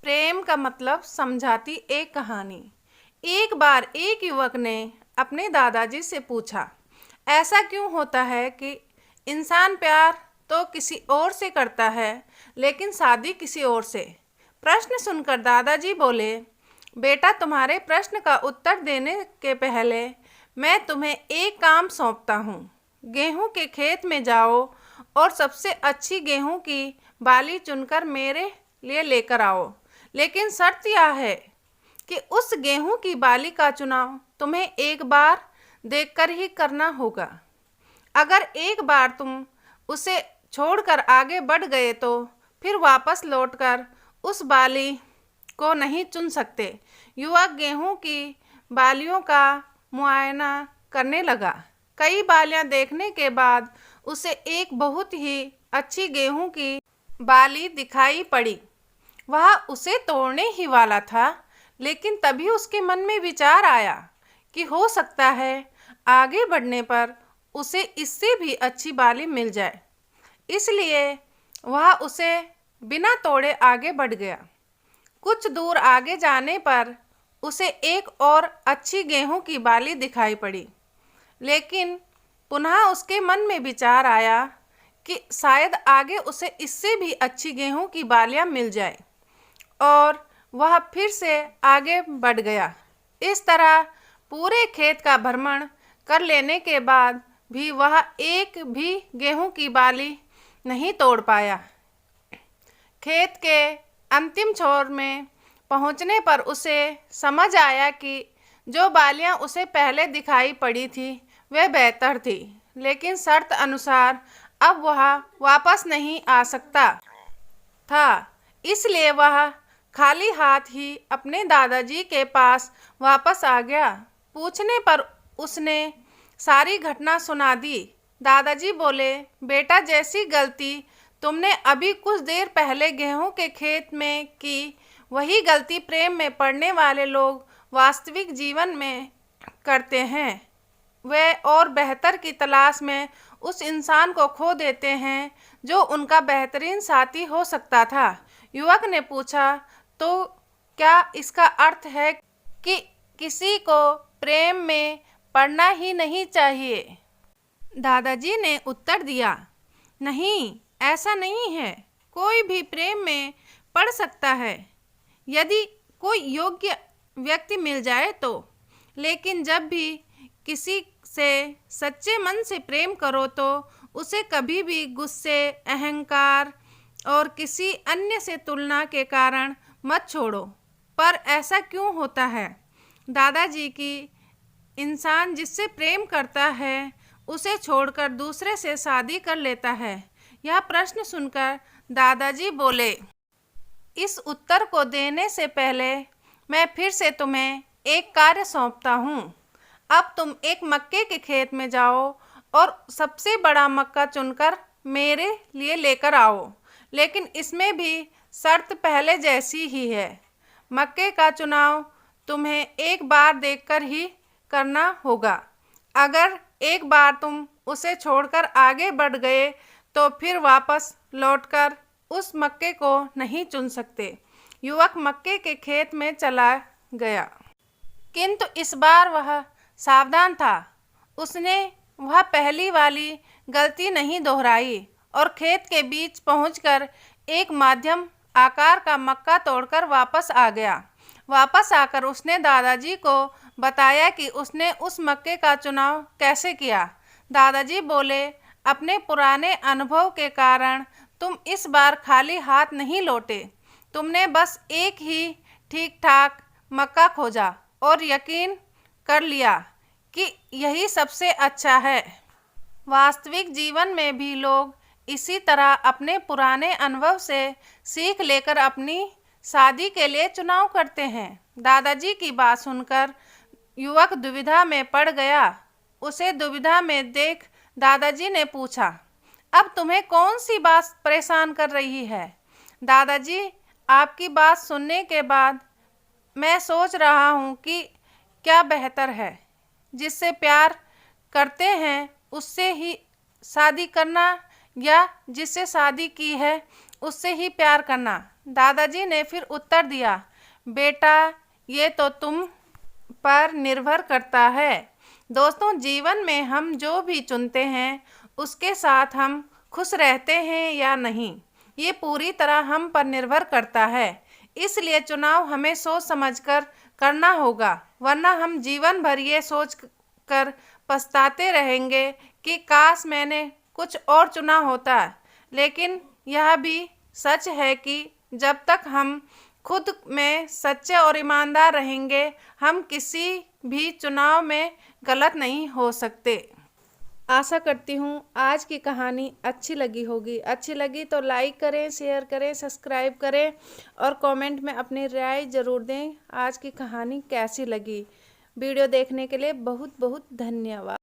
प्रेम का मतलब समझाती एक कहानी। एक बार एक युवक ने अपने दादाजी से पूछा, ऐसा क्यों होता है कि इंसान प्यार तो किसी और से करता है लेकिन शादी किसी और से। प्रश्न सुनकर दादाजी बोले, बेटा, तुम्हारे प्रश्न का उत्तर देने के पहले मैं तुम्हें एक काम सौंपता हूँ। गेहूं के खेत में जाओ और सबसे अच्छी गेहूं की बाली चुनकर मेरे लिए लेकर आओ। लेकिन शर्त यह है कि उस गेहूं की बाली का चुनाव तुम्हें एक बार देखकर ही करना होगा। अगर एक बार तुम उसे छोड़कर आगे बढ़ गए तो फिर वापस लौटकर उस बाली को नहीं चुन सकते। युवक गेहूं की बालियों का मुआयना करने लगा। कई बालियां देखने के बाद उसे एक बहुत ही अच्छी गेहूं की बाली दिखाई पड़ी। वह उसे तोड़ने ही वाला था, लेकिन तभी उसके मन में विचार आया कि हो सकता है आगे बढ़ने पर उसे इससे भी अच्छी बाली मिल जाए। इसलिए वह उसे बिना तोड़े आगे बढ़ गया। कुछ दूर आगे जाने पर उसे एक और अच्छी गेहूं की बाली दिखाई पड़ी, लेकिन पुनः उसके मन में विचार आया कि शायद आगे उसे इससे भी अच्छी गेहूं की बालियां मिल जाए, और वह फिर से आगे बढ़ गया। इस तरह पूरे खेत का भ्रमण कर लेने के बाद भी वह एक भी गेहूं की बाली नहीं तोड़ पाया। खेत के अंतिम छोर में पहुंचने पर उसे समझ आया कि जो बालियां उसे पहले दिखाई पड़ी थी वह बेहतर थी, लेकिन शर्त अनुसार अब वह वापस नहीं आ सकता था। इसलिए वह खाली हाथ ही अपने दादाजी के पास वापस आ गया। पूछने पर उसने सारी घटना सुना दी। दादाजी बोले, बेटा, जैसी गलती तुमने अभी कुछ देर पहले गेहूं के खेत में की, वही गलती प्रेम में पड़ने वाले लोग वास्तविक जीवन में करते हैं। वे और बेहतर की तलाश में उस इंसान को खो देते हैं जो उनका बेहतरीन साथी हो सकता था। युवक ने पूछा, तो क्या इसका अर्थ है कि किसी को प्रेम में पड़ना ही नहीं चाहिए? दादाजी ने उत्तर दिया, नहीं, ऐसा नहीं है। कोई भी प्रेम में पड़ सकता है यदि कोई योग्य व्यक्ति मिल जाए तो। लेकिन जब भी किसी से सच्चे मन से प्रेम करो तो उसे कभी भी गुस्से, अहंकार और किसी अन्य से तुलना के कारण मत छोड़ो। पर ऐसा क्यों होता है दादाजी कि इंसान जिससे प्रेम करता है उसे छोड़कर दूसरे से शादी कर लेता है? यह प्रश्न सुनकर दादाजी बोले, इस उत्तर को देने से पहले मैं फिर से तुम्हें एक कार्य सौंपता हूँ। अब तुम एक मक्के के खेत में जाओ और सबसे बड़ा मक्का चुनकर मेरे लिए लेकर आओ। लेकिन इसमें भी शर्त पहले जैसी ही है। मक्के का चुनाव तुम्हें एक बार देखकर ही करना होगा। अगर एक बार तुम उसे छोड़कर आगे बढ़ गए तो फिर वापस लौटकर उस मक्के को नहीं चुन सकते। युवक मक्के के खेत में चला गया, किंतु इस बार वह सावधान था। उसने वह पहली वाली गलती नहीं दोहराई और खेत के बीच पहुंचकर एक मध्यम आकार का मक्का तोड़कर वापस आ गया। वापस आकर उसने दादाजी को बताया कि उसने उस मक्के का चुनाव कैसे किया। दादाजी बोले, अपने पुराने अनुभव के कारण तुम इस बार खाली हाथ नहीं लौटे। तुमने बस एक ही ठीक ठाक मक्का खोजा और यकीन कर लिया कि यही सबसे अच्छा है। वास्तविक जीवन में भी लोग इसी तरह अपने पुराने अनुभव से सीख लेकर अपनी शादी के लिए चुनाव करते हैं। दादाजी की बात सुनकर युवक दुविधा में पड़ गया। उसे दुविधा में देख दादाजी ने पूछा, अब तुम्हें कौन सी बात परेशान कर रही है? दादाजी, आपकी बात सुनने के बाद मैं सोच रहा हूँ कि क्या बेहतर है, जिससे प्यार करते हैं उससे ही शादी करना, या जिससे शादी की है उससे ही प्यार करना। दादाजी ने फिर उत्तर दिया, बेटा ये तो तुम पर निर्भर करता है। दोस्तों, जीवन में हम जो भी चुनते हैं उसके साथ हम खुश रहते हैं या नहीं, ये पूरी तरह हम पर निर्भर करता है। इसलिए चुनाव हमें सोच समझकर करना होगा, वरना हम जीवन भर ये सोच कर पछताते रहेंगे कि काश मैंने कुछ और चुना होता। लेकिन यह भी सच है कि जब तक हम खुद में सच्चे और ईमानदार रहेंगे, हम किसी भी चुनाव में गलत नहीं हो सकते। आशा करती हूँ आज की कहानी अच्छी लगी होगी। अच्छी लगी तो लाइक करें, शेयर करें, सब्सक्राइब करें और कमेंट में अपनी राय ज़रूर दें आज की कहानी कैसी लगी। वीडियो देखने के लिए बहुत बहुत धन्यवाद।